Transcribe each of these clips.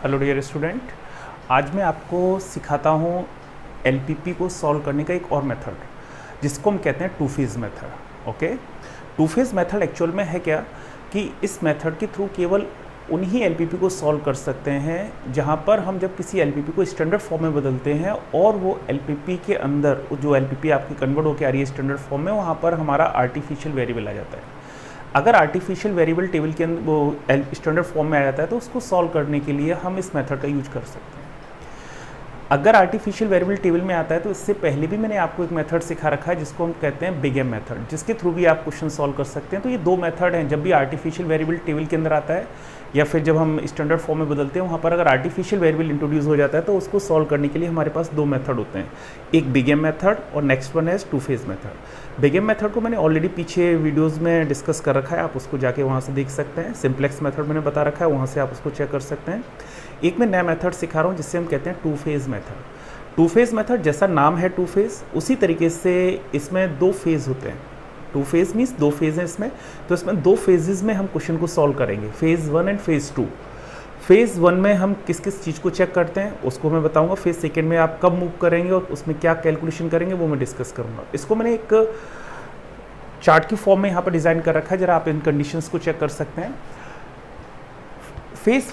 Hello dear student, आज मैं आपको सिखाता हूँ एलपीपी को सॉल्व करने का एक और मेथड जिसको हम कहते हैं to phase method. Okay, to phase method actual में है क्या कि इस मेथड के थ्रू केवल उन्हीं एलपीपी को सॉल्व कर सकते हैं जहाँ पर हम जब किसी एलपीपी को स्टैंडर्ड फॉर्म में बदलते हैं और वो एलपीपी के अंदर जो एलपीपी आपकी कन्वर्ट होकर आ रही है स्टैंडर्ड फॉर्म में, वहाँ पर हमारा आर्टिफिशियल वेरिएबल आ जाता है। अगर आर्टिफिशियल वेरिएबल टेबल के अंदर वो स्टैंडर्ड फॉर्म में आ जाता है तो उसको सॉल्व करने के लिए हम इस मेथड का यूज कर सकते हैं। अगर आर्टिफिशियल वेरिएबल टेबल में आता है तो इससे पहले भी मैंने आपको एक मेथड सिखा रखा है जिसको हम कहते हैं बिग एम मेथड, जिसके थ्रू भी आप क्वेश्चन सॉल्व कर सकते हैं। तो ये दो मेथड हैं, जब भी आर्टिफिशियल वेरिएबल टेबल के अंदर आता है या फिर जब हम स्टैंडर्ड फॉर्म में बदलते हैं, वहाँ पर अगर आर्टिफिशियल वेरिएबल इंट्रोड्यूस हो जाता है तो उसको सॉल्व करने के लिए हमारे पास दो मेथड होते हैं, एक बिग एम मेथड और नेक्स्ट वन है two phase method. Big M method को मैंने ऑलरेडी पीछे वीडियोस में डिस्कस कर रखा है, आप उसको जाके वहाँ से देख सकते हैं। सिंप्लेक्स मेथड मैंने बता रखा है, वहाँ से आप उसको चेक कर सकते हैं। एक मैं नया मेथड सिखा रहा हूँ जिससे हम कहते हैं to phase method. To phase method जैसा नाम है टू फेज़, उसी तरीके से इसमें दो फेज़ होते हैं। टू फेज़ मीन्स दो फेज़ हैं इसमें, तो इसमें दो फेजेस में हम क्वेश्चन को सॉल्व करेंगे, phase one and phase two. Phase one में हम किस किस चीज़ को चेक करते हैं उसको मैं बताऊंगा। फेज़ सेकेंड में आप कब मूव करेंगे और उसमें क्या कैलकुलेशन करेंगे वो मैं डिस्कस करूंगा। इसको मैंने एक चार्ट की फॉर्म में यहाँ पर डिज़ाइन कर रखा है, जरा आप इन कंडीशंस को चेक कर सकते हैं। फेज़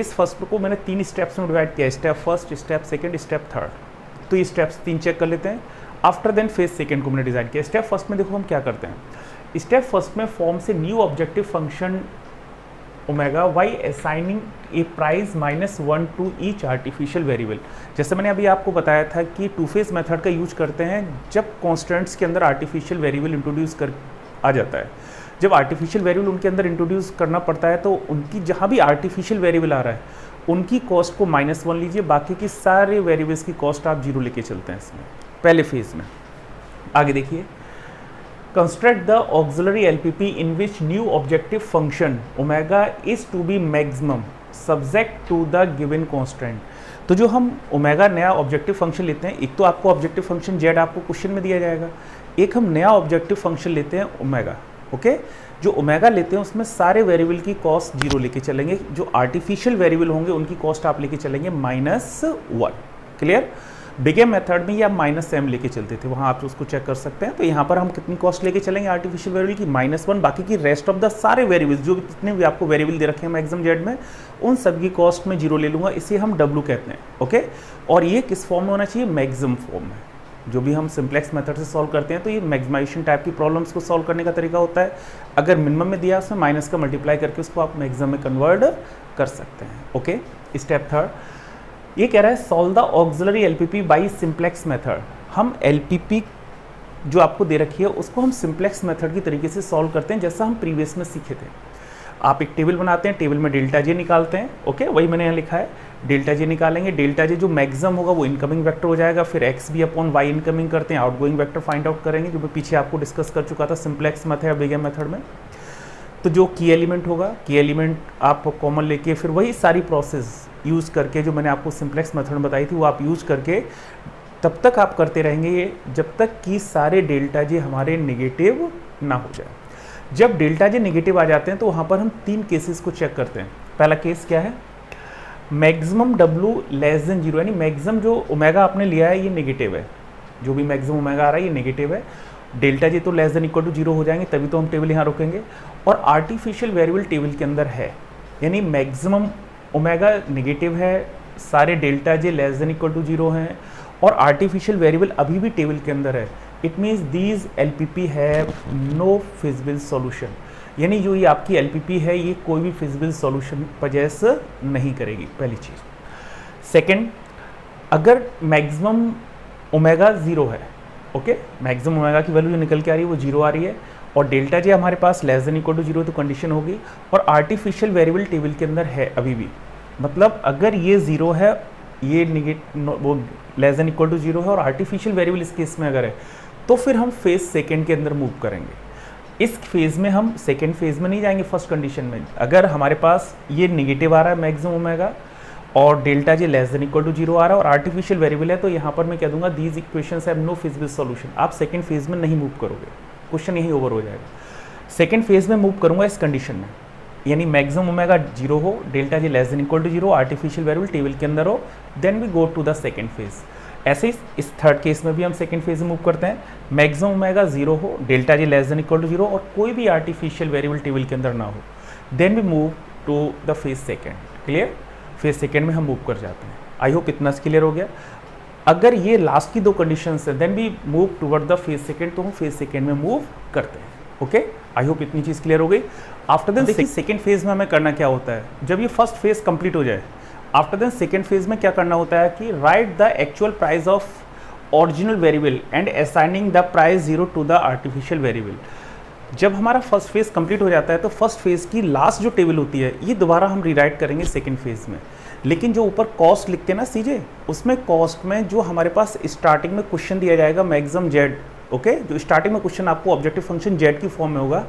फर्स्ट को मैंने तीन स्टेप्स में डिवाइड किया, step first, step second, step third. तो ये स्टेप्स तीन चेक कर लेते हैं। आफ्टर देन फेज़ सेकंड को मैंने डिज़ाइन किया। स्टेप फर्स्ट में देखो हम क्या करते हैं। स्टेप फर्स्ट में फॉर्म से new objective function omega Y assigning a price -1 to each artificial variable. जैसे मैंने अभी आपको बताया था कि टू फेज़ मेथड का यूज करते हैं जब कॉन्स्टेंट्स के अंदर आर्टिफिशियल वेरिएबल इंट्रोड्यूस कर आ जाता है। जब आर्टिफिशियल वेरिएबल उनके अंदर इंट्रोड्यूस करना पड़ता है तो उनकी जहाँ भी आर्टिफिशियल वेरिएबल आ रहा है उनकी कॉस्ट को -1 लीजिए, बाकी की सारे वेरिएबल्स की कॉस्ट आप जीरो लेके चलते हैं इसमें पहले फेज़ में। आगे देखिए, construct the auxiliary LPP in which new objective function omega is to be maximum subject to the given constant. तो जो हम ओमेगा नया ऑब्जेक्टिव फंक्शन लेते हैं, एक तो आपको ऑब्जेक्टिव फंक्शन जेड आपको क्वेश्चन में दिया जाएगा, एक हम नया ऑब्जेक्टिव फंक्शन लेते हैं ओमेगा। ओके, जो ओमेगा लेते हैं उसमें सारे वेरिएबल की कॉस्ट जीरो लेके चलेंगे, जो आर्टिफिशियल वेरिएबल होंगे उनकी कॉस्ट आप लेके चलेंगे -1। क्लियर? बिग एम मेथड में ये आप -m लेके चलते थे, वहाँ आप उसको चेक कर सकते हैं। तो यहाँ पर हम कितनी कॉस्ट लेके चलेंगे आर्टिफिशियल वेरिएबल की -1, बाकी की रेस्ट ऑफ द सारे वेरिएबल्स जो जितने भी आपको वेरिएबल दे रखे हैं मैक्सिमम जेड में, उन सब की कॉस्ट में जीरो ले लूँगा, इसे हम W कहते हैं। ओके, और ये किस फॉर्म में होना चाहिए? मैक्सिमम फॉर्म में। जो भी हम सिंप्लेक्स मेथड से सॉल्व करते हैं तो ये मैक्सिमाइजेशन टाइप की प्रॉब्लम्स को सॉल्व करने का तरीका होता है। अगर मिनिमम में दिया उसमें माइनस का मल्टीप्लाई करके उसको आप मैक्सिमम में कन्वर्ट कर सकते हैं। ओके, स्टेप थर्ड ये कह रहा है solve the auxiliary LPP by simplex method. हम एलपीपी जो आपको दे रखी है उसको हम सिंप्लेक्स मेथड की तरीके से सॉल्व करते हैं, जैसा हम प्रीवियस में सीखे थे। आप एक टेबल बनाते हैं, टेबल में डेल्टा जे निकालते हैं। ओके, वही मैंने यहाँ लिखा है, डेल्टा जे निकालेंगे। डेल्टा जे जो मैक्सिमम होगा वो इनकमिंग वेक्टर हो जाएगा, फिर X B upon Y incoming करते हैं, आउटगोइंग वेक्टर फाइंड आउट करेंगे, जो मैं पीछे आपको डिस्कस कर चुका था सिंप्लेक्स मेथड या बिग एम मेथड में। तो जो की एलिमेंट होगा, की एलिमेंट आप कॉमन लेके फिर वही सारी प्रोसेस यूज़ करके जो मैंने आपको सिंप्लेक्स मेथड में बताई थी वो आप यूज़ करके तब तक आप करते रहेंगे ये जब तक कि सारे डेल्टा जे हमारे नेगेटिव ना हो जाए। जब डेल्टा जे नेगेटिव आ जाते हैं तो वहाँ पर हम तीन केसेस को चेक करते हैं। पहला केस क्या है? मैक्सिमम W लेस देन 0, यानी मैक्सिमम जो ओमेगा आपने लिया है ये नेगेटिव है, जो भी मैक्सिमम ओमेगा आ रहा है ये नेगेटिव है। डेल्टा जे तो लेस देन इक्वल टू 0 हो जाएंगे, तभी तो हम टेबल यहाँ रोकेंगे। और आर्टिफिशियल वेरिएबल टेबल के अंदर है, यानी मैक्सिमम ओमेगा नेगेटिव है, सारे delta J less than equal to 0 हैं और आर्टिफिशियल वेरिएबल अभी भी टेबल के अंदर है। It means these LPP have no feasible solution, यानी जो ये आपकी एलपीपी है ये कोई भी फिजिबल सॉल्यूशन पजेस नहीं करेगी, पहली चीज़। सेकंड, अगर मैक्सिमम ओमेगा 0 है, ओके, मैक्सिमम ओमेगा की वैल्यू निकल के आ रही है वो 0 आ रही है और डेल्टा जे हमारे पास लेस देन इक्वल टू 0 तो कंडीशन होगी, और आर्टिफिशियल वेरिएबल टेबल के अंदर है अभी भी, मतलब अगर ये 0 है, ये वो लेस देन इक्वल टू 0 है और आर्टिफिशियल वेरिएबल इस केस में अगर है तो फिर हम फेज सेकेंड के अंदर मूव करेंगे। इस फेज में हम सेकेंड फेज में नहीं जाएंगे फर्स्ट कंडीशन में। अगर हमारे पास ये नेगेटिव आ रहा है मैक्सिमम ओमेगा और delta J less than equal to 0 आ रहा है और आर्टिफिशियल वेरिएबल है, तो यहाँ पर मैं कह दूंगा these equations have no feasible solution. आप सेकंड फेज में नहीं मूव करोगे, क्वेश्चन यही ओवर हो जाएगा। सेकंड फेज में मूव करूंगा इस कंडीशन में, यानी मैक्सिमम ओमेगा 0 हो, delta G less than equal to 0, artificial variable table के अंदर हो, then we go to the second phase. ऐसे ही इस थर्ड केस में भी हम सेकेंड फेज में मूव करते हैं, मैक्सिमम ओमेगा 0 हो, delta G less than equal to 0 और कोई भी आर्टिफिशियल वेरिएबल टेबल के अंदर ना हो, then we move to the phase second. Clear? Phase second में हम मूव कर जाते हैं। आई होप इतना क्लियर हो गया। अगर ये लास्ट की दो कंडीशंस है, then we move toward the phase second, तो हम फेज सेकेंड में मूव करते हैं। ओके, आई होप इतनी चीज़ क्लियर हो गई। आफ्टर देन देखिए सेकेंड फेज में हमें करना क्या होता है, जब ये फर्स्ट फेज कंप्लीट हो जाए, आफ्टर देन सेकेंड फेज में क्या करना होता है कि write the actual price of original variable and assigning the price 0 to the artificial variable. जब हमारा फर्स्ट फेज कंप्लीट हो जाता है तो फर्स्ट फेज की लास्ट जो टेबल होती है ये दोबारा हम रीराइट करेंगे सेकेंड फेज में। लेकिन जो ऊपर कॉस्ट लिखते हैं ना सीजे, उसमें कॉस्ट में जो हमारे पास स्टार्टिंग में क्वेश्चन दिया जाएगा मैक्सिमम जेड, ओके, जो स्टार्टिंग में क्वेश्चन आपको ऑब्जेक्टिव फंक्शन जेड की फॉर्म में होगा,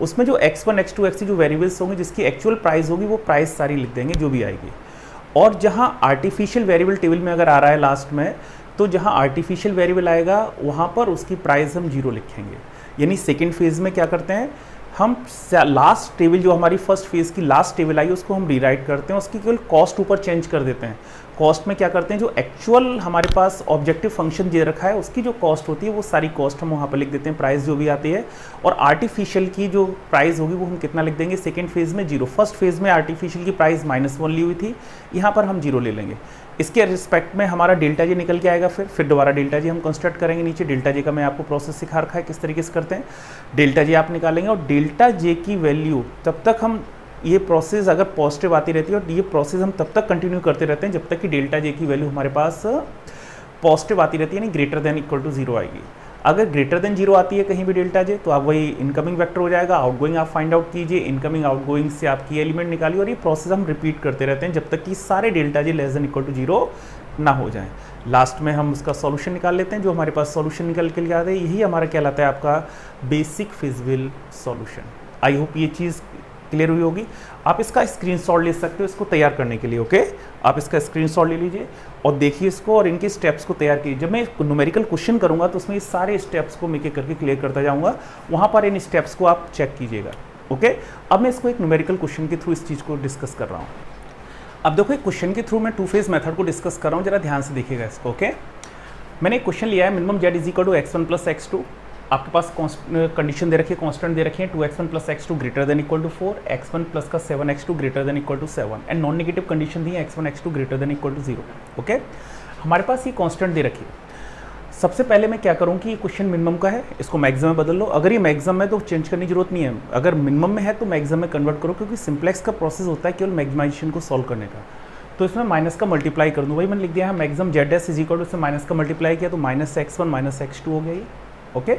उसमें जो x1 x2 x3 जो वेरिएबल्स होंगे जिसकी एक्चुअल प्राइस होगी वो प्राइस सारी लिख देंगे जो भी आएगी। और जहाँ आर्टिफिशियल वेरिएबल टेबल में अगर आ रहा है लास्ट में, तो जहाँ आर्टिफिशियल वेरिएबल आएगा वहाँ पर उसकी प्राइस हम 0 लिखेंगे। यानी सेकेंड फेज में क्या करते हैं, हम लास्ट टेबल जो हमारी फर्स्ट फेज की लास्ट टेबल आई उसको हम रीराइट करते हैं, उसकी केवल कॉस्ट ऊपर चेंज कर देते हैं। कॉस्ट में क्या करते हैं, जो एक्चुअल हमारे पास ऑब्जेक्टिव फंक्शन दे रखा है उसकी जो कॉस्ट होती है वो सारी कॉस्ट हम वहाँ पर लिख देते हैं, प्राइस जो भी आती है, और आर्टिफिशियल की जो प्राइस होगी वो हम कितना लिख देंगे सेकेंड फेज में 0। फर्स्ट फेज में आर्टिफिशियल की प्राइस -1 ली हुई थी, यहाँ पर हम 0 ले लेंगे। इसके रिस्पेक्ट में हमारा डेल्टा जी निकल के आएगा, फिर दोबारा डेल्टा जी हम कंस्ट्रक्ट करेंगे। नीचे डेल्टा जी का मैं आपको प्रोसेस सिखा रखा है किस तरीके से करते हैं। डेल्टा जी आप निकालेंगे और डेल्टा जे की वैल्यू तब तक हम ये प्रोसेस अगर पॉजिटिव आती रहती है और ये प्रोसेस हम तब तक कंटिन्यू करते रहते हैं जब तक कि डेल्टा जे की वैल्यू हमारे पास पॉजिटिव आती रहती है, यानी ग्रेटर देन इक्वल टू 0 आएगी। अगर ग्रेटर देन 0 आती है कहीं भी डेल्टा जे, तो आप वही इनकमिंग वेक्टर हो जाएगा, आउटगोइंग आप फाइंड आउट कीजिए, इनकमिंग आउटगोइंग से आपकी एलिमेंट निकालिए, और ये प्रोसेस हम रिपीट करते रहते हैं जब तक कि सारे delta J less than equal to 0 ना हो जाए। लास्ट में हम उसका सॉल्यूशन निकाल लेते हैं, जो हमारे पास सॉल्यूशन निकल के आता है यही हमारा कहलाता है आपका बेसिक फिजिबल सॉल्यूशन। आई होप ये चीज़ क्लियर हुई होगी। आप इसका स्क्रीनशॉट ले सकते हो इसको तैयार करने के लिए, ओके। आप इसका स्क्रीनशॉट ले लीजिए और देखिए इसको और इनके स्टेप्स को तैयार कीजिए। जब मैं न्यूमेरिकल क्वेश्चन करूंगा तो उसमें ये सारे स्टेप्स को मैं करके क्लियर करता जाऊंगा, वहां पर इन स्टेप्स को आप चेक कीजिएगा, ओके। अब मैं इसको एक न्यूमेरिकल क्वेश्चन के थ्रू इस चीज़ को डिस्कस कर रहा हूँ। अब देखो एक क्वेश्चन के थ्रू मैं 2 फेज मेथड को डिस्कस कर रहा हूँ, जरा ध्यान से देखिएगा इसको, ओके। मैंने एक क्वेश्चन लिया है, minimum Z is equal to x1 plus x2। आपके पास कंडीशन दे रखी है, कांस्टेंट दे रखी है 2x1 plus x2 greater than equal to 4, x1 plus का 7x2 greater than equal to 7, and non negative condition दी है x1 x2 greater than equal to 0, okay. हमारे पास ये कांस्टेंट दे रखी है। सबसे पहले मैं क्या करूँ कि ये क्वेश्चन मिनिमम का है, इसको मैक्सिमम में बदल लो। अगर ये मैक्सिमम है तो चेंज करने की जरूरत नहीं है, अगर मिनिमम में है तो मैक्सिमम में कन्वर्ट करो, क्योंकि सिंप्लेक्स का प्रोसेस होता है केवल मैक्सिमाइजेशन को सॉल्व करने का। तो इसमें माइनस का मल्टीप्लाई कर दूँ, वही मैंने लिख दिया है maximum Z S is equal to, इसमें माइनस का मल्टीप्लाई किया तो -x1 -x2 हो गया ये, ओके।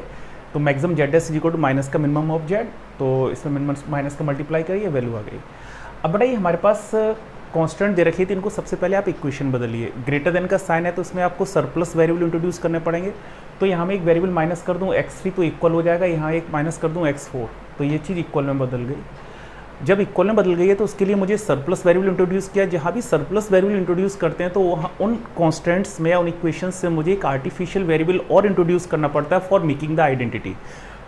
तो maximum Z S is equal to minus का मिनिमम ऑफ जेड, तो इसमें मिनिमम माइनस का मल्टीप्लाई करिए, वैल्यू आ गई। अब बताइए हमारे पास कांस्टेंट दे रखी थी, इनको सबसे पहले आप इक्वेशन बदलिए। ग्रेटर देन का साइन है तो इसमें आपको सरप्लस वेरिएबल इंट्रोड्यूस करने पड़ेंगे। तो यहाँ में एक वेरिएबल माइनस कर दूँ x3 तो इक्वल हो जाएगा, यहाँ एक माइनस कर दूँ x4, तो ये चीज़ इक्वल में बदल गई। जब इक्वल में बदल गई है तो उसके लिए मुझे सरप्लस वेरिएबल इंट्रोड्यूस किया। जहाँ भी सरप्लस वेरिएबल इंट्रोड्यूस करते हैं तो वहाँ उन कांस्टेंट्स में या उन इक्वेशंस से मुझे एक आर्टिफिशियल वेरिएबल और इंट्रोड्यूस करना पड़ता है फॉर मेकिंग द आइडेंटिटी।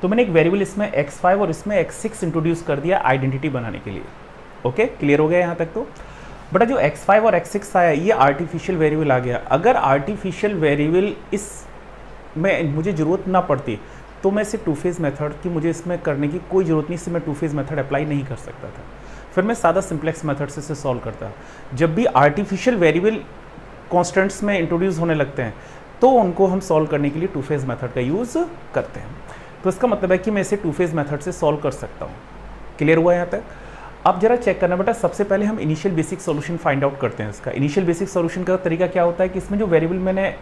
तो मैंने एक वेरिएबल इसमें x5 और इसमें x6 इंट्रोड्यूस कर दिया आइडेंटिटी बनाने के लिए, ओके। क्लियर हो गया यहाँ तक। तो बटा जो x5 और x6 आया ये आर्टिफिशियल वेरिएबल आ गया। अगर आर्टिफिशियल वेरिएबल इस में मुझे ज़रूरत ना पड़ती तो मैं इसे 2 फेज़ मेथड की मुझे इसमें करने की कोई ज़रूरत नहीं, इससे मैं 2 फेज़ मेथड अप्लाई नहीं कर सकता था, फिर मैं सादा सिंप्लेक्स मेथड से इसे सॉल्व करता। जब भी आर्टिफिशियल वेरिएबल कॉन्स्टेंट्स में इंट्रोड्यूस होने लगते हैं तो उनको हम सॉल्व करने के लिए 2 फेज़ मेथड का यूज़ करते हैं। तो इसका मतलब है कि मैं इसे 2 फेज़ मेथड से सॉल्व कर सकता हूँ। क्लियर हुआ यहाँ तक। अब जरा चेक करना बेटा, सबसे पहले हम initial basic solution find out करते हैं। इसका इनिशियल बेसिक सॉल्यूशन का तरीका क्या होता है कि इसमें जो वेरिएबल मैंने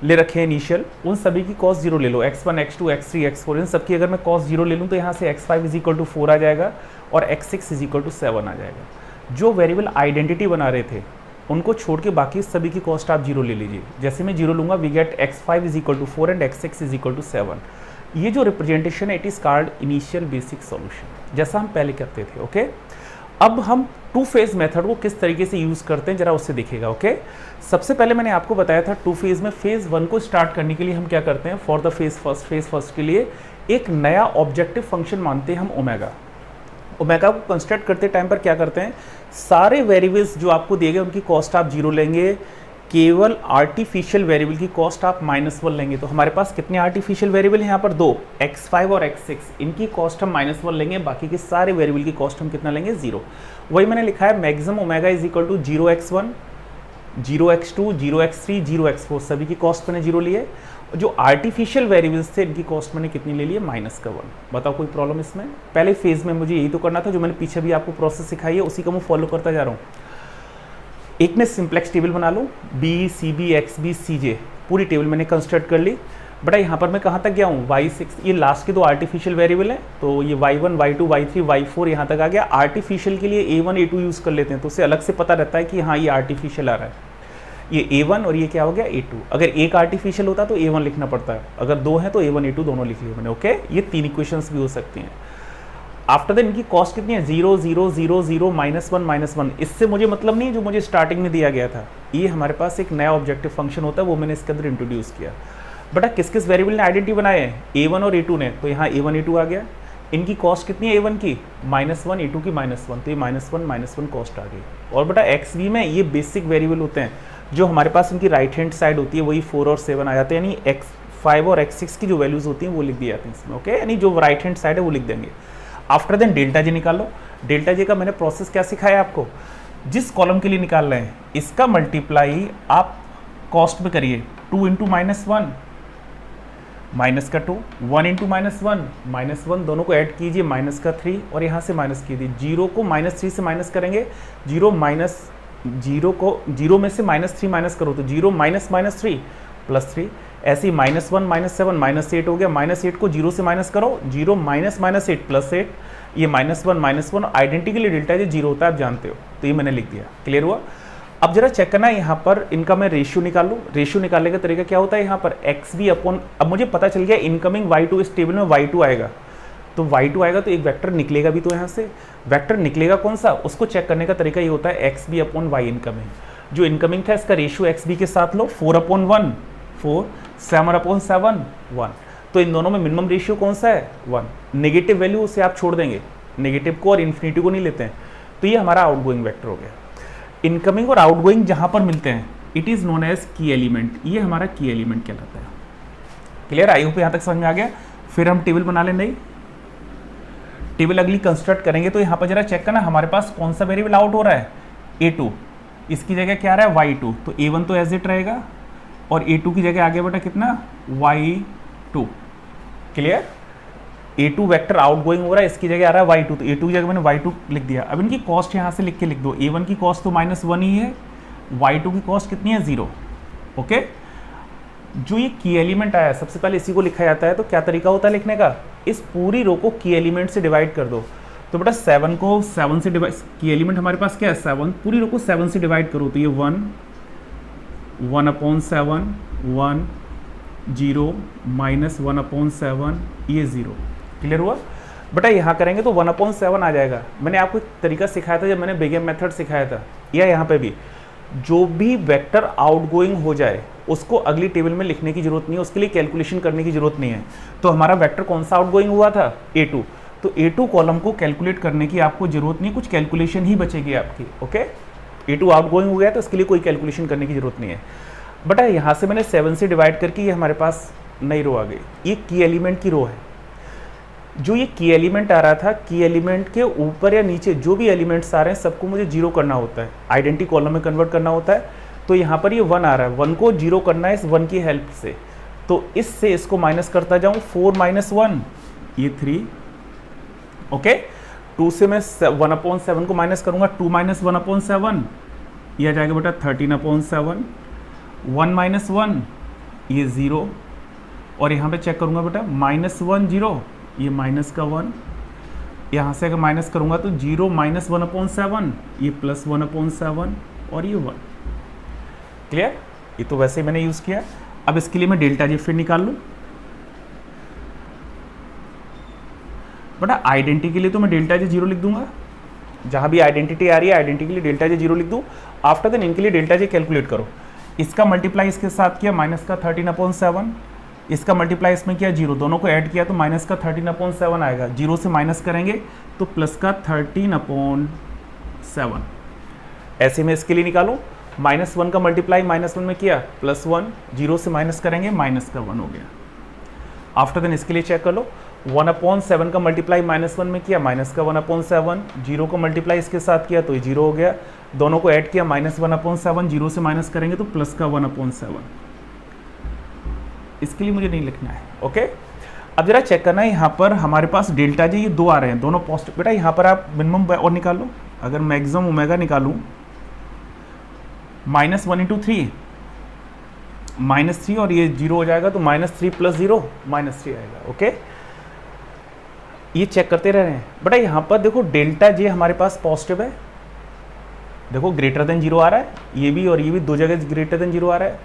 ले रखे हैं इनिशियल, उन सभी की कॉस्ट 0 ले लो, x1 x2 x3 x4, इन सबकी अगर मैं कॉस्ट 0 ले लूँ तो यहाँ से x5 इज इक्वल टू 4 आ जाएगा और x6 इज इक्वल टू 7 आ जाएगा। जो वेरिएबल आइडेंटिटी बना रहे थे उनको छोड़ के बाकी सभी की कॉस्ट आप 0 ले लीजिए। जैसे मैं 0 लूँगा we get x5 is equal to 4 and x6 is equal to 7। ये जो रिप्रेजेंटेशन है it is called initial basic solution, जैसा हम पहले करते थे, ओके। अब हम 2 फेज़ मेथड को किस तरीके से यूज़ करते हैं जरा उससे देखिएगा, ओके। सबसे पहले मैंने आपको बताया था 2 फेज़ में फेज़ 1 को स्टार्ट करने के लिए हम क्या करते हैं, फॉर द फेज़ फर्स्ट के लिए एक नया ऑब्जेक्टिव फंक्शन मानते हैं हम ओमेगा। ओमेगा को कंस्ट्रक्ट करते टाइम पर क्या करते हैं, सारे वेरिएबल्स जो आपको दिए गए उनकी कॉस्ट आप जीरो लेंगे, केवल आर्टिफिशियल वेरिएबल की कॉस्ट आप -1 लेंगे। तो हमारे पास कितने आर्टिफिशियल वेरिएबल हैं यहाँ पर, 2, x5 और x6, इनकी कॉस्ट हम -1 लेंगे, बाकी के सारे वेरिएबल की कॉस्ट हम कितना लेंगे, 0। वही मैंने लिखा है maximum omega is equal to 0x1, 0x2, 0x3, 0x4, सभी की कॉस्ट मैंने 0 लिए। जो आर्टिफिशियल वेरिएबल्स थे इनकी कॉस्ट मैंने कितनी ले ली है, -1। बताओ कोई प्रॉब्लम इसमें? पहले फेज में मुझे यही तो करना था, जो मैंने पीछे भी आपको प्रोसेस सिखाई है उसी का मैं फॉलो करता जा रहा हूँ। एक मैं सिंप्लेक्स टेबल बना लूँ, B C B X B C J, पूरी टेबल मैंने कंस्ट्रक्ट कर ली। बेटा यहाँ पर मैं कहाँ तक गया हूँ, y6, ये लास्ट के 2 आर्टिफिशियल वेरिएबल हैं, तो ये y1, y2, y3, y4 यहाँ तक आ गया। आर्टिफिशियल के लिए a1 a2 यूज़ कर लेते हैं, तो उससे अलग से पता रहता है कि हाँ ये आर्टिफिशियल आ रहा है, ये a1 और ये क्या हो गया a2। अगर एक आर्टिफिशियल होता तो a1 लिखना पड़ता है, अगर 2 है तो a1 a2 दोनों लिख लिए मैंने। ओके, ये 3 इक्वेशंस भी हो सकती हैं। आफ्टर दैट इनकी कॉस्ट कितनी है, 0 0 0 0 -1 -1। इससे मुझे मतलब नहीं जो मुझे स्टार्टिंग में दिया गया था, ये हमारे पास एक नया ऑब्जेक्टिव फंक्शन होता है, वो मैंने इसके अंदर इंट्रोड्यूस किया। बेटा किस किस वेरिएबल ने आइडेंटिटी बनाए हैं, a1 और a2 ने, तो यहाँ a1 a2 आ गया। इनकी कॉस्ट कितनी है a1 की, -1, a2 की -1, तो ये -1 कॉस्ट आ गई। और बेटा XV में ये बेसिक वेरिएबल होते हैं, जो हमारे पास इनकी राइट हैंड साइड होती है वही 4 और 7 आ जाते हैं, यानी x5 और x6 की जो वैल्यूज होती हैं वो लिख दी जाती हैं इसमें। ओके, यानी जो राइट हैंड साइड है वो लिख देंगे। आफ्टर देन डेल्टा जे निकालो। डेल्टा जे का मैंने प्रोसेस क्या सिखाया आपको, जिस कॉलम के लिए निकाल रहे हैं इसका मल्टीप्लाई आप कॉस्ट में करिए, 2 इंटू -1 माइनस का 2, 1 इंटू -1 दोनों को ऐड कीजिए, माइनस का 3 और यहाँ से माइनस कीजिए। 0 को -3 से माइनस करेंगे, 0 में से -3 माइनस करो तो 0 -3 +3, ऐसे ही -1 -7 -8 हो गया। -8 को 0 से माइनस करो, 0 -8 +8, ये -1 आइडेंटिकली डेल्टा जो 0 होता है आप जानते हो, तो ये मैंने लिख दिया। क्लियर हुआ? अब जरा चेक करना है यहाँ पर इनका मैं रेशियो निकाल लूँ। रेशियो निकालने का तरीका क्या होता है, यहाँ पर XV अपॉन, अब मुझे पता चल गया इनकमिंग y2, इस टेबल में y2 आएगा, तो y2 आएगा तो एक वेक्टर निकलेगा भी, तो यहाँ से वेक्टर निकलेगा कौन सा, उसको चेक करने का तरीका ये होता है XV अपॉन y इनकमिंग। जो इनकमिंग था इसका रेशियो XV के साथ लो, 4/1 4, 7/7 1, तो इन दोनों में मिनिमम रेशियो कौन सा है, 1। नेगेटिव वैल्यू उसे आप छोड़ देंगे, नेगेटिव को और इन्फिनिटी को नहीं लेते हैं, तो ये हमारा आउटगोइंग वेक्टर हो गया। इनकमिंग और आउटगोइंग जहां पर मिलते हैं इट इज नोन एज की एलिमेंट, ये हमारा की एलिमेंट कहलाता है। क्लियर? आई होप यहां तक समझ में आ गया। फिर हम टेबल बना लें, नई टेबल अगली कंस्ट्रक्ट करेंगे। तो यहाँ पर जरा चेक करना हमारे पास कौन सा वेरिएबल आउट हो रहा है, a2, इसकी जगह क्या आ रहा है y2, तो a1 तो एज इट रहेगा और a2 की जगह आगे बेटा कितना, y2। Clear? a2 vector outgoing हो रहा है, इसकी जगह आ रहा है y2, तो a2 की जगह मैंने y2 लिख दिया। अब इनकी कॉस्ट यहाँ से लिख के लिख दो, a1 की कॉस्ट तो -1 ही है, y2 की कॉस्ट कितनी है, 0। ओके, जो ये की एलिमेंट आया सबसे पहले इसी को लिखा जाता है। तो क्या तरीका होता है लिखने का, इस पूरी रो को की एलिमेंट से डिवाइड कर दो। तो बेटा 7 को 7 से डिवाइड, की एलिमेंट हमारे पास क्या है 7, पूरी रो को 7 से डिवाइड करो तो ये 1 1/7 1 0 -1/7 ये 0। क्लियर हुआ? बेटा यहाँ करेंगे तो 1/7 आ जाएगा। मैंने आपको एक तरीका सिखाया था जब मैंने बिग एम मेथड सिखाया था, या यहाँ पे भी जो भी वेक्टर आउटगोइंग हो जाए उसको अगली टेबल में लिखने की जरूरत नहीं है, उसके लिए कैलकुलेशन करने की जरूरत नहीं है। तो हमारा वेक्टर कौन सा आउटगोइंग हुआ था, a2, तो a2 कॉलम को कैलकुलेट करने की आपको जरूरत नहीं, कुछ कैलकुलेशन ही बचेगी आपकी। ओके, a2 आउटगोइंग हो गया तो इसके लिए कोई कैलकुलेशन करने की जरूरत नहीं है। बेटा यहाँ से मैंने 7 से डिवाइड करके ये हमारे पास नई रो आ गई, ये की एलिमेंट की रो है। जो ये की एलिमेंट आ रहा था, की एलिमेंट के ऊपर या नीचे जो भी एलिमेंट्स आ रहे हैं सबको मुझे 0 करना होता है, आइडेंटिटी कॉलम में कन्वर्ट करना होता है। तो यहाँ पर ये 1 आ रहा है, 1 को 0 करना है इस 1 की हेल्प से, तो इससे इसको माइनस करता जाऊँ, 4 - 1 ये 3। ओके, 2 से मैं 1/7 को माइनस करूँगा, 2 - 1/7 ये आ जाएगा बेटा 13/7, 1 - 1 ये 0, और यहाँ पे चेक करूँगा बेटा -1 0 ये माइनस का 1, यहाँ से अगर माइनस करूँगा तो 0 - 1/7 ये +1/7 और ये 1। क्लियर? ये तो वैसे ही मैंने यूज़ किया। अब इसके लिए मैं डेल्टा जे फिर निकाल लूँ। बेटा आइडेंटिटी के लिए तो मैं डेल्टा जे 0 लिख दूंगा, जहाँ भी आइडेंटिटी आ रही है आइडेंटिटी के लिए डेल्टा जे 0 लिख दूँ। आफ्टर देन इनके लिए डेल्टा जे कैलकुलेट करो, इसका मल्टीप्लाई इसके साथ किया, माइनस का 13/7 इसका मल्टीप्लाई इसमें किया 0, दोनों को ऐड किया तो माइनस का 13/7 आएगा, 0 से माइनस करेंगे तो प्लस का 13/7। ऐसे में इसके लिए निकालो, -1 का मल्टीप्लाई -1 में किया +1, 0 से माइनस करेंगे माइनस का 1 हो गया। आफ्टर देन इसके लिए चेक कर लो, 1/7 का मल्टीप्लाई -1 में किया माइनस का 1/7, 0 को मल्टीप्लाई इसके साथ किया तो ये 0 हो गया, दोनों को ऐड किया -1/7, 0 से माइनस करेंगे तो प्लस का 1/7। इसके लिए मुझे नहीं लिखना है, ओके। अब जरा चेक करना है, यहाँ पर हमारे पास डेल्टा जी ये 2 आ रहे हैं, दोनों पॉजिटिव। बेटा यहाँ पर आप मिनिमम और निकाल लो, अगर मैक्सिमम ओमेगा निकालूं -1 × 3 -3 और ये 0 हो जाएगा तो -3 + 0 -3 आएगा, ओके। ये चेक करते रह रहे हैं। बेटा यहाँ पर देखो डेल्टा जे हमारे पास पॉजिटिव है, देखो ग्रेटर देन 0 आ रहा है, ये भी और ये भी 2 जगह ग्रेटर देन 0 आ रहा है।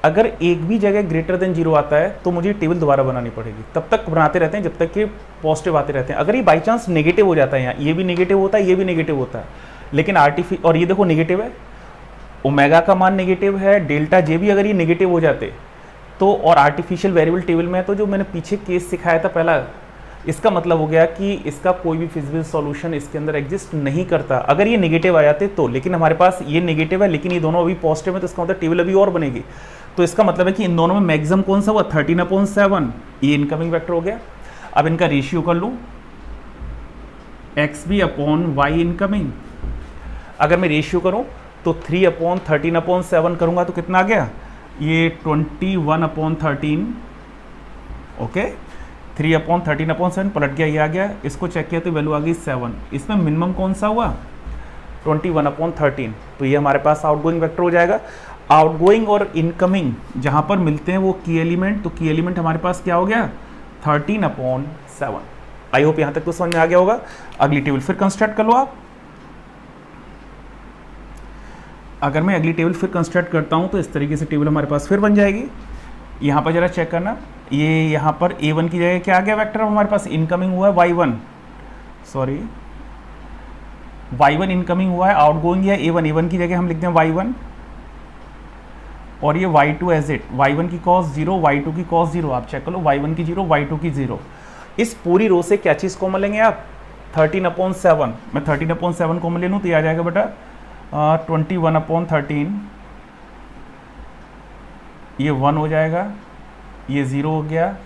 अगर एक भी जगह ग्रेटर देन 0 आता है तो मुझे टेबल दोबारा बनानी पड़ेगी, तब तक बनाते रहते हैं जब तक कि पॉजिटिव आते रहते हैं। अगर ये बाई चांस नेगेटिव हो जाता है, यहाँ ये भी नेगेटिव होता है, ये भी नेगेटिव होता है, लेकिन और ये देखो नेगेटिव है, ओमेगा का मान नेगेटिव है, डेल्टा जे भी अगर ये नेगेटिव हो जाते तो, और आर्टिफिशियल वेरिएबल टेबल में है, तो जो मैंने पीछे केस सिखाया था पहला, इसका मतलब हो गया कि इसका कोई भी फिजिकल सॉल्यूशन इसके अंदर एग्जिस्ट नहीं करता अगर ये नेगेटिव आ जाते तो। लेकिन हमारे पास ये नेगेटिव है, लेकिन ये दोनों अभी पॉजिटिव है, तो इसका मतलब टेबल अभी और बनेगी। तो इसका मतलब है कि इन दोनों में मैक्सिमम कौन सा हुआ, 13/7, ये इनकमिंग वेक्टर हो गया। अब इनका रेशियो कर लूँ, XB/Y इनकमिंग। अगर मैं रेशियो करूँ तो 3/13/7 करूँगा तो कितना आ गया, ये 21/13, ओके। 3/13/7 पलट गया, ये आ गया। इसको चेक किया तो वैल्यू आ गई 7। इसमें मिनिमम कौन सा हुआ, 21/13, तो ये हमारे पास आउटगोइंग वेक्टर हो जाएगा। आउटगोइंग और इनकमिंग जहाँ पर मिलते हैं वो की एलिमेंट, तो की एलिमेंट हमारे पास क्या हो गया, 13/7। आई होप यहाँ तक तो समझ में आ गया होगा। अगली टेबल फिर कंस्ट्रक्ट कर लो आप। अगर मैं अगली टेबल फिर कंस्ट्रक्ट करता हूँ तो इस तरीके से टेबल हमारे पास फिर बन जाएगी। यहाँ पर जरा चेक करना, ये यहाँ पर A1 की जगह क्या आ गया वेक्टर, हमारे पास इनकमिंग हुआ है Y1, सॉरी Y1 इनकमिंग हुआ है, आउटगोइंग है A1 की जगह हम लिखते हैं Y1, और ये Y2 एज इट, Y1 की कॉस 0, Y2 की कॉस 0, आप चेक कर लो, Y1 की 0, Y2 की 0। इस पूरी रो से क्या चीज़ कॉमन लेंगे आप, 13/7। मैं 13/7 कॉमन ले लूँ तो ये आ जाएगा बेटा 21/13, ये 1 हो जाएगा, ये 0 हो गया,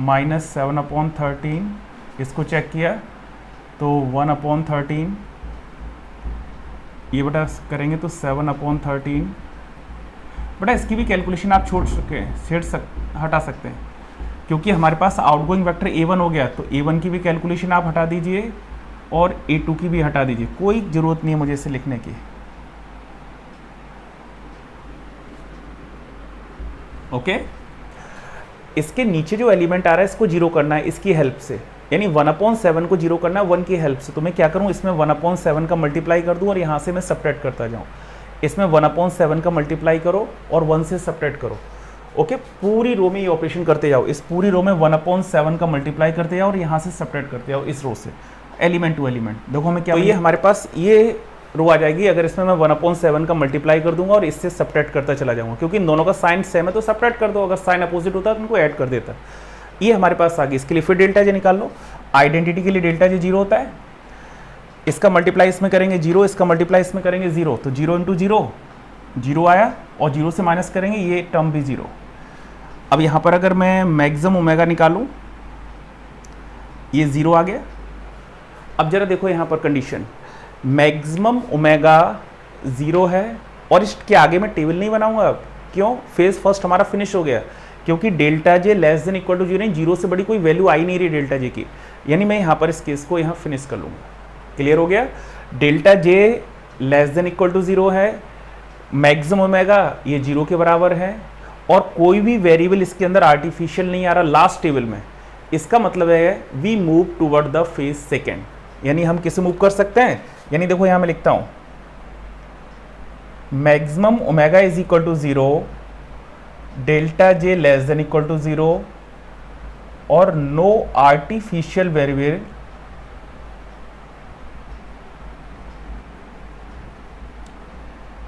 -7/13, इसको चेक किया तो 1/13, ये बेटा करेंगे तो 7/13। बेटा इसकी भी कैलकुलेशन आप हटा सकते हैं, क्योंकि हमारे पास आउटगोइंग वेक्टर A1 हो गया, तो A1 की भी कैलकुलेशन आप हटा दीजिए और A2 की भी हटा दीजिए, कोई ज़रूरत नहीं है मुझे इसे लिखने की, ओके। इसके नीचे जो एलिमेंट आ रहा है इसको 0 करना है इसकी हेल्प से, यानी 1/7 को 0 करना है 1 की हेल्प से। तो मैं क्या करूं, इसमें 1/7 का मल्टीप्लाई कर दूं और यहाँ से मैं सब्ट्रैक्ट करता जाऊं। इसमें 1/7 का मल्टीप्लाई करो और 1 से सब्ट्रैक्ट करो, ओके। पूरी रो में ये ऑपरेशन करते जाओ, इस पूरी रो में 1/7 का मल्टीप्लाई करते जाओ और यहाँ से सब्ट्रैक्ट करते जाओ इस रो से, एलिमेंट टू एलिमेंट। देखो मैं क्या, तो ये हमारे पास ये रो आ जाएगी अगर इसमें मैं 1/7 का मल्टीप्लाई कर दूंगा और इससे सब्ट्रैक्ट करता चला जाऊंगा, क्योंकि इन दोनों का साइन सेम है तो सब्ट्रैक्ट कर दो, अगर साइन अपोजिट होता है तो उनको ऐड कर देता। ये हमारे पास आ गई। इसके लिए फिर डेल्टा जे निकाल लो। आइडेंटिटी के लिए डेल्टा जे 0 होता है, इसका मल्टीप्लाई इसमें करेंगे 0, इसका मल्टीप्लाई इसमें करेंगे 0, तो 0 × 0 0 आया, और 0 से माइनस करेंगे ये टर्म भी 0। अब यहाँ पर अगर मैं मैक्सिमम ओमेगा निकालूँ, ये 0 आ गया। अब जरा देखो यहाँ पर कंडीशन, मैक्सिमम ओमेगा 0 है और इसके आगे मैं टेबल नहीं बनाऊंगा। क्यों, फेज फर्स्ट हमारा फिनिश हो गया, क्योंकि delta J less than equal to 0 नहीं, 0 से बड़ी कोई वैल्यू आई नहीं रही डेल्टा जे की, यानी मैं यहाँ पर इस केस को यहाँ फिनिश कर लूँगा। क्लियर हो गया, delta J less than equal to 0 है, मैक्सिमम ओमेगा ये 0 के बराबर है, और कोई भी वेरिएबल इसके अंदर आर्टिफिशियल नहीं आ रहा लास्ट टेबल में। इसका मतलब है we move toward the phase second, यानी हम किसे मूव कर सकते हैं, यानी देखो यहां मैं लिखता हूं maximum omega is equal to 0, delta J less than equal to 0, और no artificial variable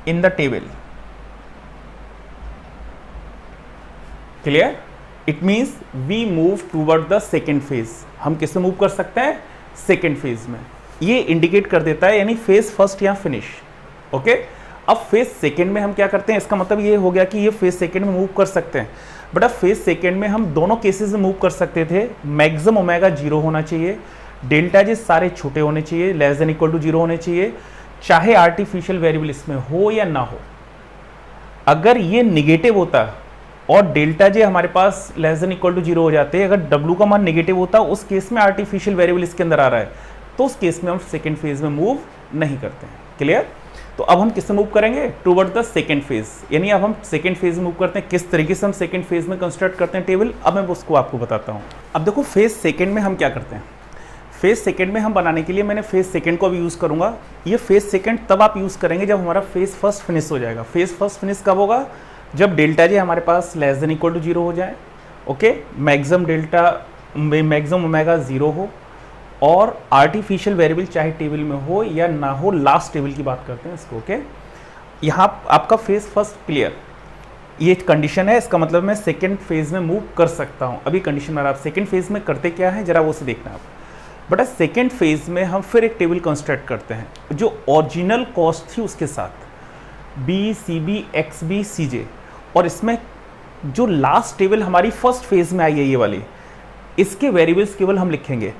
in the table. Clear, it means we move toward the second phase. हम किससे मूव कर सकते हैं? सेकेंड फेज में। ये इंडिकेट कर देता है, यानी फेज फर्स्ट या फिनिश। ओके, अब फेज सेकेंड में हम क्या करते हैं? इसका मतलब ये हो गया कि ये फेज सेकेंड में मूव कर सकते हैं। बट अब फेज सेकेंड में हम दोनों केसेस में मूव कर सकते थे। मैक्सिमम ओमेगा 0 होना चाहिए, डेल्टा जे सारे छोटे होने चाहिए, लेस देन इक्वल टू 0 होने चाहिए, चाहे आर्टिफिशियल वेरिएबल इसमें हो या ना हो। अगर ये निगेटिव होता और डेल्टा जे हमारे पास लेस देन इक्वल टू 0 हो जाते, अगर डब्ल्यू का मान निगेटिव होता, उस केस में आर्टिफिशियल वेरिएबल इसके अंदर आ रहा है, तो उस केस में हम सेकेंड फेज में मूव नहीं करते हैं। क्लियर? तो अब हम किससे मूव करेंगे? Toward the second phase. यानी अब हम सेकेंड फेज में मूव करते हैं। किस तरीके से हम सेकेंड फेज में कंस्ट्रक्ट करते हैं टेबल, अब मैं उसको आपको बताता हूँ। अब देखो फेज सेकेंड में हम क्या करते हैं। फेज सेकेंड में हम बनाने के लिए मैंने फेज सेकेंड को अभी यूज़ करूँगा। ये फेज सेकेंड तब आप यूज़ करेंगे जब हमारा फेज फर्स्ट फिनिश हो जाएगा। फेज फर्स्ट फिनिश कब होगा? जब डेल्टा जे हमारे पास लेस देन इक्वल टू 0 हो जाए। Okay, maximum delta maximum omega 0 हो और आर्टिफिशियल वेरिएबल चाहे टेबल में हो या ना हो, लास्ट टेबल की बात करते हैं इसको। ओके, यहाँ आपका फेज फर्स्ट क्लियर, ये कंडीशन है, इसका मतलब मैं सेकेंड फेज में मूव कर सकता हूँ। अभी कंडीशन में आप सेकेंड फेज में करते क्या है जरा वो से देखना आप। बट सेकेंड फेज में हम फिर एक टेबल कंस्ट्रक्ट करते हैं जो ओरिजिनल कॉस्ट थी उसके साथ, B C B X B C J, और इसमें जो लास्ट टेबल हमारी फर्स्ट फेज में आई है ये वाली, इसके वेरिएबल्स केवल हम लिखेंगे।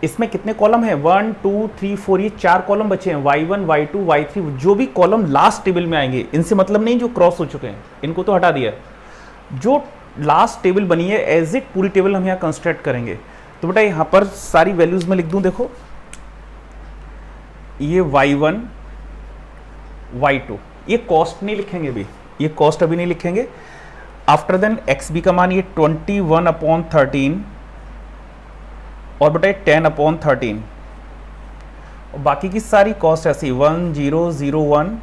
इसमें कितने कॉलम है? 1 2 3 4, ये 4 कॉलम बचे हैं, y1 y2 y3। जो भी कॉलम लास्ट टेबल में आएंगे, इनसे मतलब नहीं जो क्रॉस हो चुके हैं, इनको तो हटा दिया। जो लास्ट टेबल बनी है एज इट पूरी टेबल हम यहाँ कंस्ट्रक्ट करेंगे। तो बेटा यहाँ पर सारी वैल्यूज में लिख दूं, देखो ये y1 y2, ये कॉस्ट नहीं लिखेंगे अभी, ये कॉस्ट अभी नहीं लिखेंगे। आफ्टर देन एक्स बी का मान ये 21/13 और बेटा 10/13, और बाकी की सारी कॉस्ट ऐसी 1001,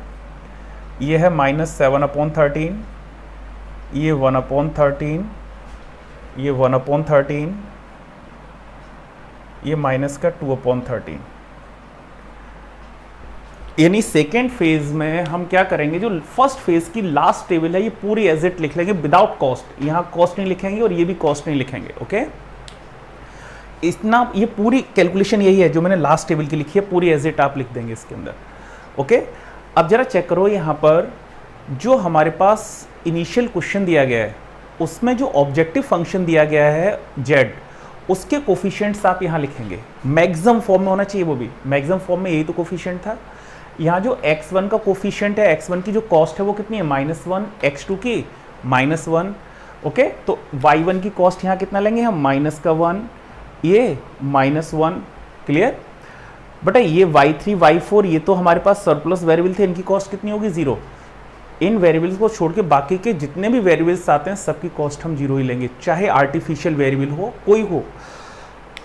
ये है -7/13, ये 1/13, ये 1/13, ये माइनस का 2/13। यानी सेकेंड फेज में हम क्या करेंगे, जो फर्स्ट फेज की लास्ट टेबल है ये पूरी एज इट लिख लेंगे विदाउट कॉस्ट। यहां कॉस्ट नहीं लिखेंगे और ये भी कॉस्ट नहीं लिखेंगे। ओके, इतना ये पूरी कैलकुलेशन यही है जो मैंने लास्ट टेबल की लिखी है, पूरी एज इट आप लिख देंगे इसके अंदर। ओके, अब जरा चेक करो यहां पर जो हमारे पास इनिशियल क्वेश्चन दिया गया है उसमें जो ऑब्जेक्टिव फंक्शन दिया गया है z, उसके कोफिशिएंट्स आप यहाँ लिखेंगे। मैक्सिमम फॉर्म में होना चाहिए, वो भी मैक्सिमम फॉर्म में, यही तो कोफिशिएंट था। यहाँ जो x1 का कोफिशिएंट है, x1 की जो कॉस्ट है वो कितनी है? -1, x2 की -1। ओके, तो y1 की कॉस्ट यहाँ कितना लेंगे हम? -1, ये -1। क्लियर? बट ये y3 y4 ये तो हमारे पास सरप्लस वेरिएबल थे, इनकी कॉस्ट कितनी होगी? 0। इन वेरिएबल्स को छोड़ के बाकी के जितने भी वेरिएबल्स आते हैं सबकी कॉस्ट हम 0 ही लेंगे, चाहे आर्टिफिशियल वेरिएबल हो कोई हो।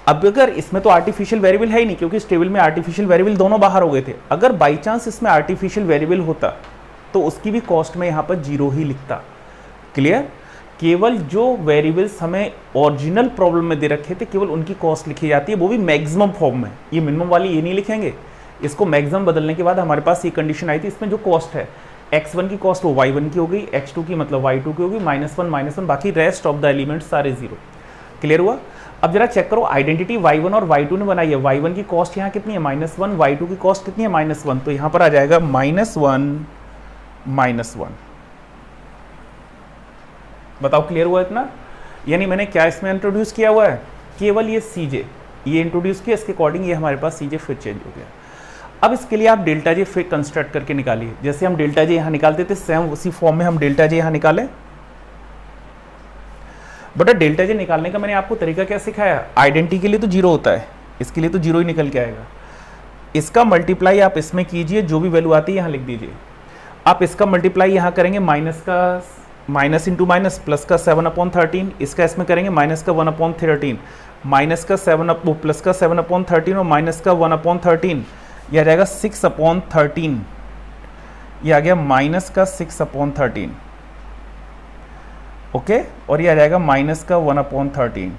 अब अगर इसमें तो आर्टिफिशियल वेरिएबल है ही नहीं, क्योंकि इस टेबल में आर्टिफिशियल वेरिएबल दोनों बाहर हो गए थे। अगर बाई चांस इसमें आर्टिफिशियल वेरिएबल होता तो उसकी भी कॉस्ट में यहाँ पर 0 ही लिखता। क्लियर? केवल जो वेरिएबल्स हमें ओरिजिनल प्रॉब्लम में दे रखे थे केवल उनकी कॉस्ट लिखी जाती है, वो भी मैक्सिमम फॉर्म में। ये मिनिमम वाली ये नहीं लिखेंगे, इसको मैक्सिमम बदलने के बाद हमारे पास ये कंडीशन आई थी, इसमें जो कॉस्ट है x1 की कॉस्ट वो y1 की हो गई, x2 की मतलब y2 की होगी, -1, बाकी रेस्ट ऑफ द एलिमेंट सारे 0। क्लियर हुआ? अब जरा चेक करो, आइडेंटिटी y1 और y2 ने बनाई है। y1 की कॉस्ट यहाँ कितनी है? -1, y2 की कॉस्ट कितनी है? -1, तो यहाँ पर आ जाएगा -1 बताओ क्लियर हुआ इतना? यानी मैंने क्या इसमें इंट्रोड्यूस किया हुआ है? केवल ये cj ये इंट्रोड्यूस किया, इसके अकॉर्डिंग ये हमारे पास cj फिर चेंज हो गया। अब इसके लिए आप डेल्टा जे फिर कंस्ट्रक्ट करके निकालिए। जैसे हम डेल्टा जे यहाँ निकालते थे सेम उसी फॉर्म में हम डेल्टा जे यहाँ निकालें। बट डेल्टा जे निकालने का मैंने आपको तरीका क्या सिखाया? आइडेंटिटी के लिए तो 0 होता है, इसके लिए तो 0 ही निकल के आएगा। इसका मल्टीप्लाई आप इसमें कीजिए, जो भी वैल्यू आती है यहाँ लिख दीजिए। आप इसका मल्टीप्लाई यहाँ करेंगे माइनस इंटू माइनस, प्लस का 7/13, इसका इसमें करेंगे माइनस का 1/13, माइनस का 7 प्लस का 7/13 और माइनस का 1/13, यह आ जाएगा 6/13, ये आ गया माइनस का 6/13। ओके, और ये आ जाएगा माइनस का 1/13।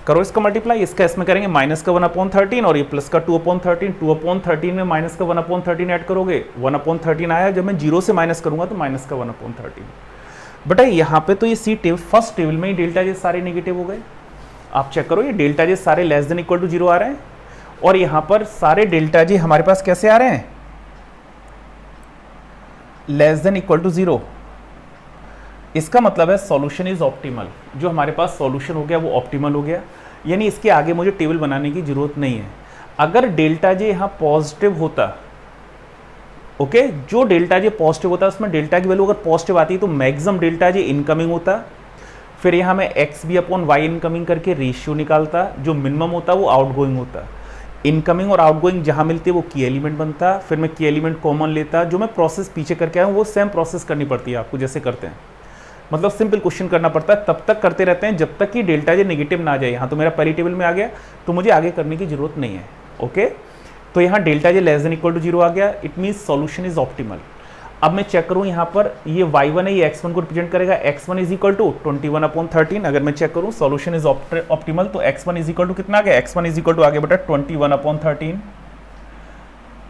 करो इसका मल्टीप्लाई, इसका इसमें करेंगे माइनस का 1/13 और ये प्लस का 2/13, 2/13 में माइनस का 1/13 ऐड करोगे, 1/13 आया। जब मैं 0 से माइनस करूंगा तो माइनस का 1/13। बेटा यहाँ पे तो ये सी टेबल, फर्स्ट टेबल में ही डेल्टा जे सारे नेगेटिव हो गए। आप चेक करो, ये डेल्टा जे सारे लेस देन इक्वल टू 0 आ रहे हैं, और यहाँ पर सारे डेल्टा जे हमारे पास कैसे आ रहे हैं, लेस देन इक्वल टू 0। इसका मतलब है सॉल्यूशन इज ऑप्टिमल, जो हमारे पास सॉल्यूशन हो गया वो ऑप्टिमल हो गया, यानी इसके आगे मुझे टेबल बनाने की जरूरत नहीं है। अगर डेल्टा जे यहाँ पॉजिटिव होता, ओके, जो डेल्टा जे पॉजिटिव होता है उसमें डेल्टा की वैल्यू अगर पॉजिटिव आती है तो मैक्सिमम डेल्टा जे इनकमिंग होता, फिर यहाँ मैं X B upon Y incoming करके रेशियो निकालता, जो मिनिमम होता वो आउटगोइंग होता, इनकमिंग और आउटगोइंग जहाँ मिलती है वो की एलिमेंट बनता, फिर मैं की एलिमेंट कॉमन लेता, जो मैं प्रोसेस पीछे करके आया हूँ वो सेम प्रोसेस करनी पड़ती है आपको जैसे करते हैं, मतलब सिंपल क्वेश्चन करना पड़ता है, तब तक करते रहते हैं जब तक कि डेल्टा जे नेगेटिव ना आ जाए। यहाँ तो मेरा पहली टेबल में आ गया तो मुझे आगे करने की जरूरत नहीं है, ओके। तो यहाँ delta J less than equal to 0 आ गया, it means solution is optimal. अब मैं चेक करूँ यहाँ पर ये y1 है, ये x1 को रिप्रेजेंट करेगा, x1 इज इक्वल टू 21/13। अगर मैं चेक करूँ सॉल्यूशन इज ऑप्टिमल तो x1 इज इक्वल टू कितना आ गया, x1 इज इक्वल टू आ गया बेटा 21/13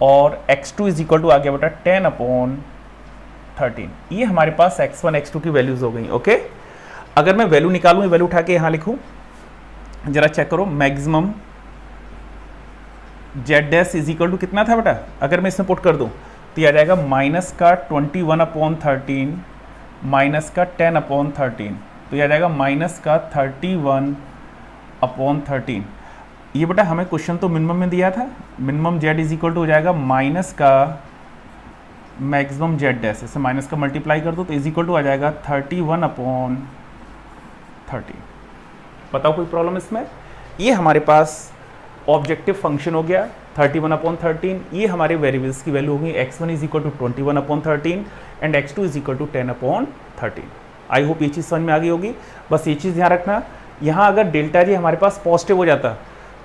और x2 इज इक्वल टू आ गया बेटा 10/13। ये हमारे पास x1 x2 की वैल्यूज हो गई, ओके। अगर मैं वैल्यू निकालूँ, वैल्यू उठा के यहाँ लिखूँ, जरा चेक करो, maximum Z dash is equal to कितना था बेटा, अगर मैं इसमें पुट कर दूँ तो ये आ जाएगा माइनस का 21/13 माइनस का 10/13, तो ये आ जाएगा माइनस का 31/13। ये बेटा हमें क्वेश्चन तो मिनिमम में दिया था, minimum Z is equal to हो जाएगा माइनस का मैक्सिमम जेड डैश, इसे माइनस का मल्टीप्लाई कर दो तो इज इक्वल टू आ जाएगा 31/13। बताओ कोई प्रॉब्लम इसमें? ये हमारे पास ऑब्जेक्टिव फंक्शन हो गया 31/13, ये हमारे वेरिएबल्स की वैल्यू होगी, x1 is equal to 21/13 and x2 is equal to 10/13। I hope ये चीज़ समझ में आ गई होगी। बस ये चीज़ ध्यान रखना, यहाँ अगर डेल्टा जी हमारे पास पॉजिटिव हो जाता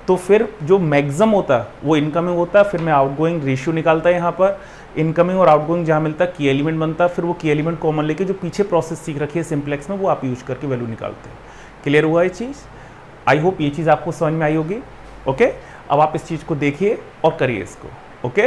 तो फिर जो मैक्सिमम होता वो इनकमिंग होता, फिर मैं आउटगोइंग रेशियो निकालता, यहाँ पर इनकमिंग और आउटगोइंग जहाँ मिलता की एलिमेंट बनता, फिर वो की एलिमेंट कॉमन लेके जो पीछे प्रोसेस सीख रखी है सिंप्लेक्स में वो आप यूज करके वैल्यू निकालते हैं। क्लियर हुआ ये चीज़? आई होप ये चीज़ आपको समझ में आई होगी, ओके। अब आप इस चीज़ को देखिए और करिए इसको, ओके।